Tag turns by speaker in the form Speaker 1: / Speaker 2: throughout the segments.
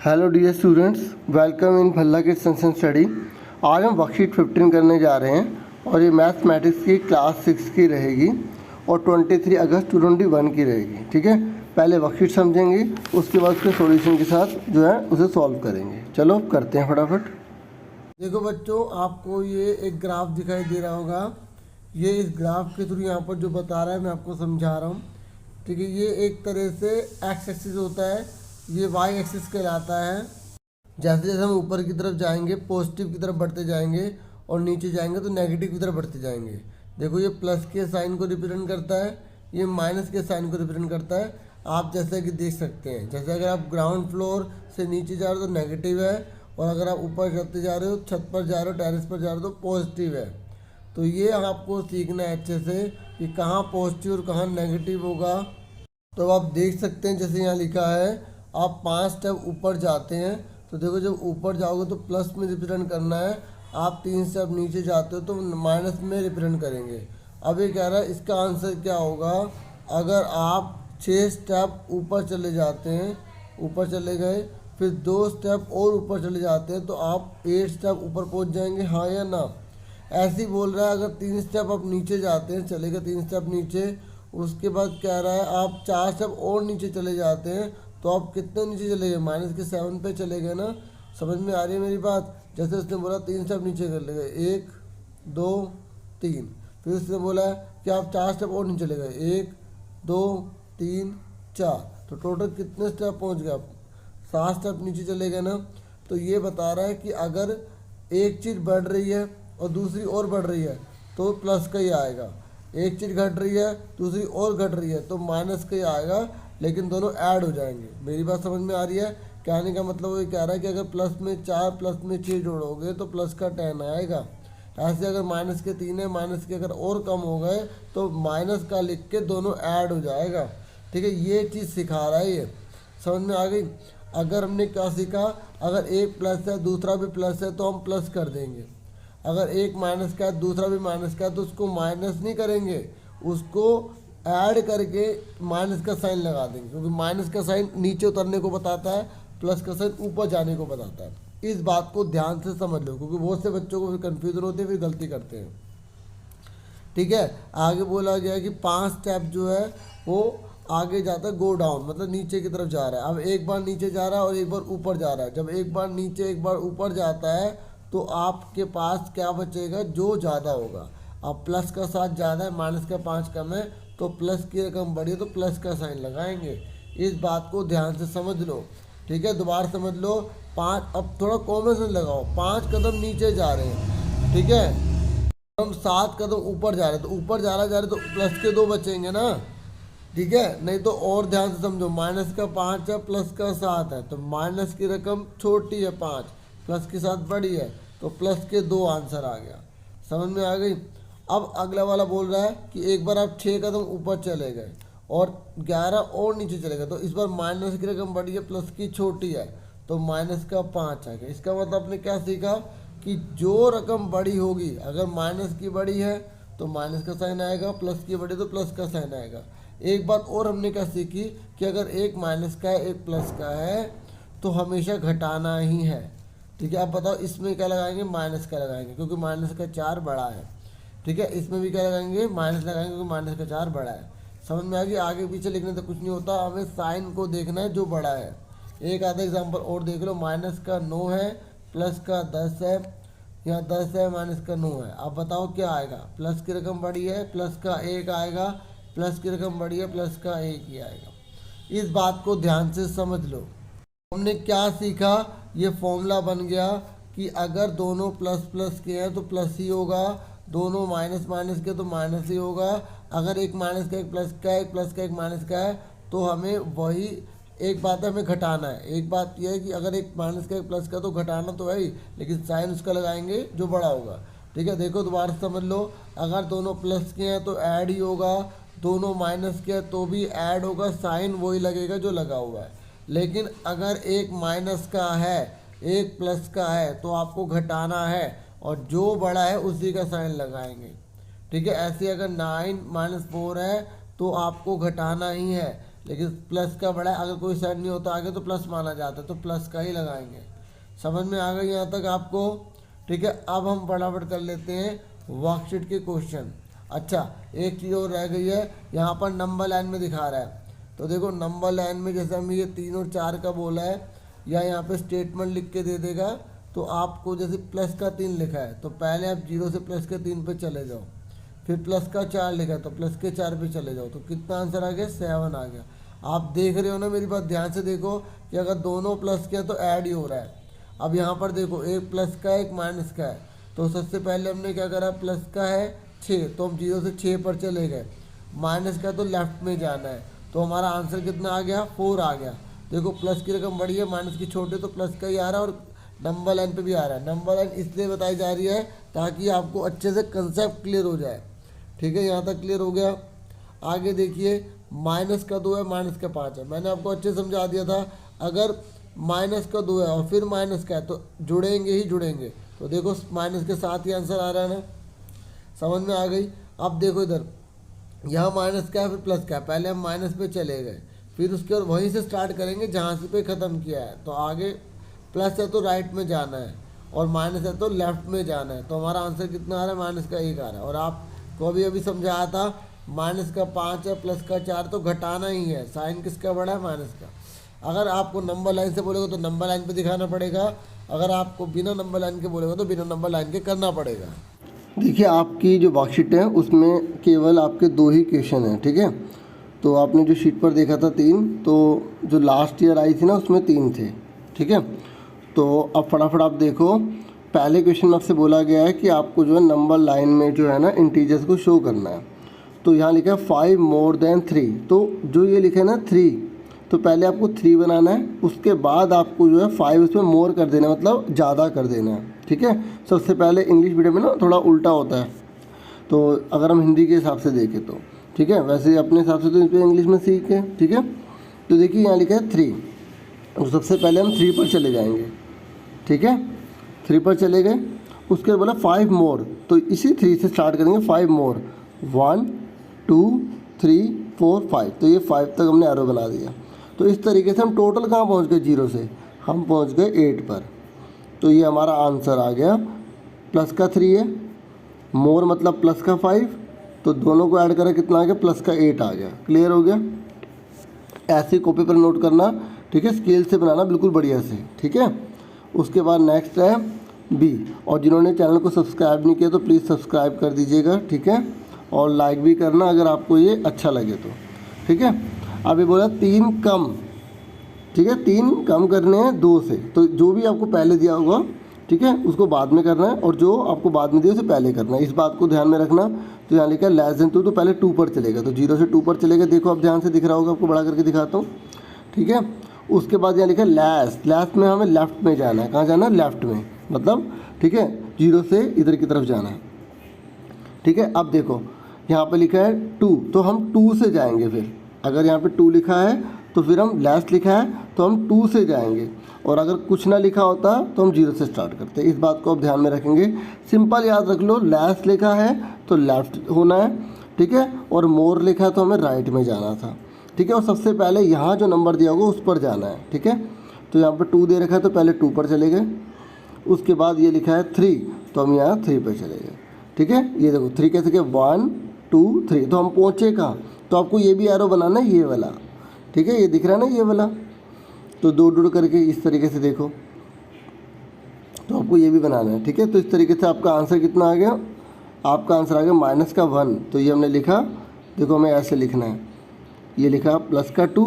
Speaker 1: Hello dear students, welcome in Bhalla kids science and study. आज हम worksheet 15 करने जा रहे हैं और ये मैथमेटिक्स की क्लास 6 की रहेगी और 23 अगस्त 2021 की रहेगी। ठीक है, पहले वर्कशीट समझेंगे, उसके बाद उसके सॉल्यूशन के साथ जो है उसे सॉल्व करेंगे। चलो करते हैं फटाफट। देखो बच्चों, आपको ये एक ग्राफ दिखाई दे रहा होगा। ये इस ग्राफ के थ्रू यहाँ पर जो बता रहा है मैं आपको समझा रहा हूँ। ठीक है, ये एक तरह से एक्स एक्सिस होता है, ये वाई एक्सिस कहलाता है। जैसे जैसे हम ऊपर की तरफ जाएंगे पॉजिटिव की तरफ बढ़ते जाएंगे और नीचे जाएंगे तो नेगेटिव की तरफ बढ़ते जाएंगे। देखो ये प्लस के साइन को रिप्रेजेंट करता है, ये माइनस के साइन को रिप्रेजेंट करता है। आप जैसे कि देख सकते हैं, जैसे अगर आप ग्राउंड फ्लोर से नीचे जा रहे हो तो नेगेटिव है, और अगर आप ऊपर चढ़ते जा रहे हो, छत पर जा रहे हो, टेरेस पर जा रहे हो तो पॉजिटिव है। तो ये आपको सीखना है अच्छे से कि कहाँ पॉजिटिव और कहाँ नेगेटिव होगा। तो आप देख सकते हैं, जैसे यहाँ लिखा है आप 5 स्टेप ऊपर जाते हैं तो देखो जब ऊपर जाओगे तो प्लस में रिप्रेजेंट करना है, आप 3 स्टेप नीचे जाते हो तो माइनस में रिप्रेजेंट करेंगे। अब ये कह रहा है इसका आंसर क्या होगा। अगर आप 6 स्टेप ऊपर चले जाते हैं, ऊपर चले गए, फिर 2 स्टेप और ऊपर चले जाते हैं तो आप 8 स्टेप ऊपर पहुंच जाएंगे, हाँ या ना। ऐसे ही बोल रहा है अगर 3 स्टेप आप नीचे जाते हैं, चलेगा 3 स्टेप नीचे, उसके बाद कह रहा है आप 4 स्टेप और नीचे चले जाते हैं तो आप कितने नीचे चले गए, माइनस के 7 पे चले गए ना। समझ में आ रही है मेरी बात। जैसे उसने बोला 3 स्टेप नीचे कर ले गए, 1 2 3, फिर उसने बोला कि आप 4 स्टेप और नीचे चले गए, 1 2 3 4, तो टोटल कितने स्टेप पहुंच गए आप, 7 स्टेप नीचे चले गए ना। तो ये बता रहा है कि अगर एक चीज़ बढ़ रही है और दूसरी और बढ़ रही है तो प्लस का ही आएगा, एक चीज़ घट रही है दूसरी और घट रही है तो माइनस का ही आएगा, लेकिन दोनों ऐड हो जाएंगे। मेरी बात समझ में आ रही है। कहने का मतलब ये कह रहा है कि अगर प्लस में 4 प्लस में 6 जोड़ोगे तो प्लस का 10 आएगा। ऐसे अगर माइनस के 3 है, माइनस के अगर और कम हो गए तो माइनस का लिख के दोनों ऐड हो जाएगा। ठीक है, ये चीज़ सिखा रहा है ये, समझ में आ गई। अगर हमने क्या सीखा, अगर एक प्लस है दूसरा भी प्लस है तो हम प्लस कर देंगे। अगर एक माइनस का है दूसरा भी माइनस का है तो उसको माइनस नहीं करेंगे, उसको ऐड करके माइनस का साइन लगा देंगे, क्योंकि माइनस का साइन नीचे उतरने को बताता है, प्लस का साइन ऊपर जाने को बताता है। इस बात को ध्यान से समझ लो, क्योंकि बहुत से बच्चों को फिर कन्फ्यूजन होते हैं, फिर गलती करते हैं। ठीक है, आगे बोला गया कि 5 स्टेप जो है वो आगे जाता है, गो डाउन मतलब नीचे की तरफ जा रहा है। अब एक बार नीचे जा रहा है और एक बार ऊपर जा रहा है। जब एक बार नीचे एक बार ऊपर जाता है तो आपके पास क्या बचेगा, जो ज़्यादा होगा। अब प्लस का 7 ज़्यादा है, माइनस का 5 कम है, तो प्लस की रकम बढ़ी है तो प्लस का साइन लगाएंगे। इस बात को ध्यान से समझ लो। ठीक है, दोबारा समझ लो। 5, अब थोड़ा कॉमन सेंस लगाओ, 5 कदम नीचे जा रहे हैं, ठीक है, हम 7 कदम ऊपर जा रहे हैं, तो ऊपर जा रहे तो प्लस के 2 बचेंगे ना। ठीक है, नहीं तो और ध्यान से समझो, माइनस का 5 है प्लस का 7 है, तो माइनस की रकम छोटी है 5, प्लस के 7 बड़ी है, तो प्लस के 2 आंसर आ गया। समझ में आ गई। अब अगला वाला बोल रहा है कि एक बार आप 6 कदम ऊपर चले गए और 11 और नीचे चले गए, तो इस बार माइनस की रकम बड़ी है प्लस की छोटी है, तो माइनस का 5 आएगा। इसका मतलब आपने क्या सीखा कि जो रकम बड़ी होगी, अगर माइनस की बड़ी है तो माइनस का साइन आएगा, प्लस की बड़ी तो प्लस का साइन आएगा। एक बात और हमने क्या सीखी कि अगर एक माइनस का है एक प्लस का है तो हमेशा घटाना ही है। ठीक है, अब बताओ इसमें क्या लगाएंगे, माइनस का लगाएंगे क्योंकि माइनस का 4 बड़ा है। ठीक है, इसमें भी क्या लगाएंगे, माइनस लगाएंगे क्योंकि माइनस का 4 बड़ा है। समझ में आ गई। आगे पीछे लिखने से कुछ नहीं होता, हमें साइन को देखना है जो बड़ा है। एक आधा एग्जाम्पल और देख लो, माइनस का 9 है, प्लस का 10 है, यहाँ 10 है, माइनस का 9 है। अब बताओ क्या आएगा, प्लस की रकम बड़ी है, प्लस का 1 आएगा, प्लस की रकम बड़ी है, प्लस का 1 ही आएगा। इस बात को ध्यान से समझ लो। हमने क्या सीखा, ये फॉर्मूला बन गया कि अगर दोनों प्लस प्लस के हैं तो प्लस ही होगा, दोनों माइनस माइनस के तो माइनस ही होगा। अगर एक माइनस का एक प्लस का है, एक प्लस का एक माइनस का है, तो हमें वही एक बात है, हमें घटाना है। एक बात यह है कि अगर एक माइनस का एक प्लस का तो घटाना तो है ही, लेकिन साइन उसका लगाएंगे जो बड़ा होगा। ठीक है, देखो दोबारा समझ लो, अगर दोनों प्लस के हैं तो ऐड ही होगा, दोनों माइनस के हैं तो भी ऐड होगा, साइन वही लगेगा जो लगा हुआ है। लेकिन अगर एक माइनस का है एक प्लस का है तो आपको घटाना है, और जो बड़ा है उसी का साइन लगाएंगे। ठीक है, ऐसे अगर 9 - 4 है तो आपको घटाना ही है, लेकिन प्लस का बड़ा है, अगर कोई साइन नहीं होता आगे तो प्लस माना जाता है, तो प्लस का ही लगाएंगे। समझ में आ गई यहाँ तक आपको? ठीक है, अब हम फटाफट कर लेते हैं वर्कशीट के क्वेश्चन। अच्छा, एक चीज़ और रह गई है, यहाँ पर नंबर लाइन में दिखा रहा है, तो देखो नंबर लाइन में जैसे हमें ये 3 और 4 का बोला है, या यहाँ पे स्टेटमेंट लिख के दे देगा, तो आपको जैसे प्लस का 3 लिखा है तो पहले आप 0 से प्लस के 3 पे चले जाओ, फिर प्लस का 4 लिखा है तो प्लस के 4 पे चले जाओ, तो कितना आंसर आ गया? 7 आ गया। आप देख रहे हो ना, मेरी बात ध्यान से देखो कि अगर दोनों प्लस के हैं तो ऐड ही हो रहा है। अब यहाँ पर देखो, एक प्लस का है एक माइनस का है, तो सबसे पहले हमने क्या करा, प्लस का है 6 तो हम 0 से 6 पर चले गए, माइनस का तो लेफ्ट में जाना है, तो हमारा आंसर कितना आ गया? 4 आ गया। देखो प्लस की रकम बड़ी है, माइनस की छोटी, तो प्लस का ही आ रहा है, और नंबर लाइन पे भी आ रहा है। नंबर लाइन इसलिए बताई जा रही है ताकि आपको अच्छे से कंसेप्ट क्लियर हो जाए। ठीक है, यहाँ तक क्लियर हो गया। आगे देखिए, माइनस का 2 है, माइनस का 5 है, मैंने आपको अच्छे समझा दिया था। अगर माइनस का 2 है और फिर माइनस का है तो जुड़ेंगे ही जुड़ेंगे, तो देखो माइनस के साथ ही आंसर आ रहा है ना, समझ में आ गई? अब देखो इधर, यहाँ माइनस का है फिर प्लस का है, पहले हम माइनस पे चले गए, फिर उसके बाद वहीं से स्टार्ट करेंगे जहाँ से पे ख़त्म किया है, तो आगे प्लस है तो राइट में जाना है, और माइनस है तो लेफ्ट में जाना है, तो हमारा आंसर कितना आ रहा है? माइनस का 1 आ रहा है। और आपको अभी समझाया था, माइनस का 5 है, प्लस का 4, तो घटाना ही है, साइन किसका बड़ा है? माइनस का। अगर आपको नंबर लाइन से बोलेगा तो नंबर लाइन पे दिखाना पड़ेगा, अगर आपको बिना नंबर लाइन के बोलेगा तो बिना नंबर लाइन के करना पड़ेगा। देखिए, आपकी जो वर्कशीट है उसमें केवल आपके 2 ही क्वेश्चन हैं। ठीक है, तो आपने जो शीट पर देखा था 3, तो जो लास्ट ईयर आई थी ना उसमें 3 थे। ठीक है, तो अब फटाफट आप देखो, पहले क्वेश्चन में आपसे बोला गया है कि आपको जो है नंबर लाइन में जो है ना इंटीजर्स को शो करना है। तो यहाँ लिखा है 5 मोर देन 3, तो जो ये लिखा है ना 3, तो पहले आपको 3 बनाना है, उसके बाद आपको जो है 5 उसमें मोर कर देना है, मतलब ज़्यादा कर देना है। ठीक है, सबसे पहले इंग्लिश मीडियम में ना थोड़ा उल्टा होता है, तो अगर हम हिंदी के हिसाब से देखें तो ठीक है, वैसे अपने हिसाब से तो इस पर इंग्लिश में सीखे। ठीक है, तो देखिए यहाँ लिखा है 3, तो सबसे पहले हम 3 पर चले जाएंगे। ठीक है, 3 पर चले गए, उसके बाद बोला 5 मोर, तो इसी 3 से स्टार्ट करेंगे, 5 मोर, 1 2 3 4 5, तो ये 5 तक हमने एरो बना दिया। तो इस तरीके से हम टोटल कहाँ पहुँच गए? 0 से हम पहुँच गए 8 पर, तो ये हमारा आंसर आ गया। प्लस का 3 है, मोर मतलब प्लस का 5, तो दोनों को ऐड करें कितना आ गया? प्लस का 8 आ गया। क्लियर हो गया? ऐसे कॉपी पर नोट करना, ठीक है, स्केल से बनाना बिल्कुल बढ़िया से। ठीक है, उसके बाद नेक्स्ट है बी, और जिन्होंने चैनल को सब्सक्राइब नहीं किया तो प्लीज़ सब्सक्राइब कर दीजिएगा। ठीक है, और लाइक भी करना अगर आपको ये अच्छा लगे तो। ठीक है, अभी बोला 3 कम, ठीक है, 3 कम करने हैं 2 से, तो जो भी आपको पहले दिया होगा, ठीक है, उसको बाद में करना है, और जो आपको बाद में दिया उसे पहले करना है, इस बात को ध्यान में रखना। तो यहाँ लिखा है लेस देन 2, तो पहले 2 पर चलेगा, तो 0 से 2 पर चलेगा। देखो अब ध्यान से दिख रहा होगा, आपको बड़ा करके दिखाता हूँ। ठीक है, उसके बाद यहाँ लिखा है लेस, लेस में हमें लेफ्ट में जाना है। कहाँ जाना है? लेफ्ट में, मतलब ठीक है 0 से इधर की तरफ जाना है। ठीक है, अब देखो यहाँ पे लिखा है 2, तो हम 2 से जाएंगे। फिर अगर यहाँ पे 2 लिखा है तो फिर हम लेस लिखा है तो हम 2 से जाएंगे, और अगर कुछ ना लिखा होता तो हम 0 से स्टार्ट करते। इस बात को आप ध्यान में रखेंगे। सिंपल याद रख लो, लेस लिखा है तो लेफ्ट होना है, ठीक है, और मोर लिखा है तो हमें राइट में जाना था। ठीक है, और सबसे पहले यहाँ जो नंबर दिया होगा उस पर जाना है। ठीक है, तो यहाँ पर 2 दे रखा है तो पहले 2 पर चले गए। उसके बाद ये लिखा है 3, तो हम यहाँ 3 पर चले गए। ठीक है, ये देखो 3 कैसे के 1 2 3, तो हम पहुँचे कहाँ? तो आपको ये भी एरो बनाना है, ये वाला। ठीक है, ये दिख रहा है ना, ये वाला, तो 2 करके इस तरीके से देखो, तो आपको ये भी बनाना है। ठीक है, तो इस तरीके से आपका आंसर कितना आ गया? आपका आंसर आ गया माइनस का 1, तो ये हमने लिखा, देखो हमें ऐसे लिखना है, ये लिखा प्लस का 2,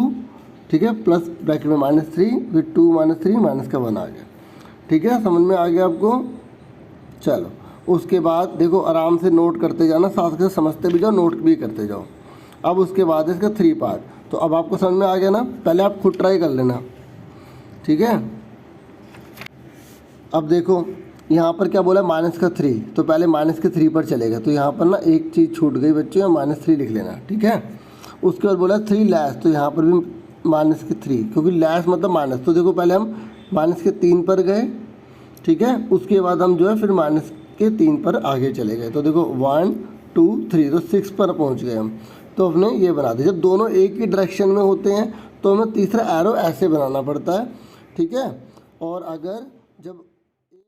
Speaker 1: ठीक है, प्लस ब्रैकेट में -3, फिर 2 -3 माइनस का 1 आ गया। ठीक है, समझ में आ गया आपको? चलो, उसके बाद देखो आराम से नोट करते जाना, साथ के साथ समझते भी जाओ, नोट भी करते जाओ। अब उसके बाद इसका 3 पार्ट, तो अब आपको समझ में आ गया ना? पहले आप खुद ट्राई कर लेना। ठीक है, अब देखो यहाँ पर क्या बोला? माइनस का 3, तो पहले माइनस के 3 पर चलेगा, तो यहाँ पर ना एक चीज़ छूट गई बच्चों, -3 लिख लेना। ठीक है, उसके बाद बोला 3 लेस, तो यहाँ पर भी माइनस के 3, क्योंकि लेस मतलब माइनस, तो देखो पहले हम माइनस के 3 पर गए। ठीक है, उसके बाद हम जो है फिर माइनस के 3 पर आगे चले गए, तो देखो 1 2 3, तो 6 पर पहुँच गए हम। तो हमने ये बना दिया। जब दोनों एक ही डायरेक्शन में होते हैं तो हमें तीसरा एरो ऐसे बनाना पड़ता है, ठीक है। और अगर जब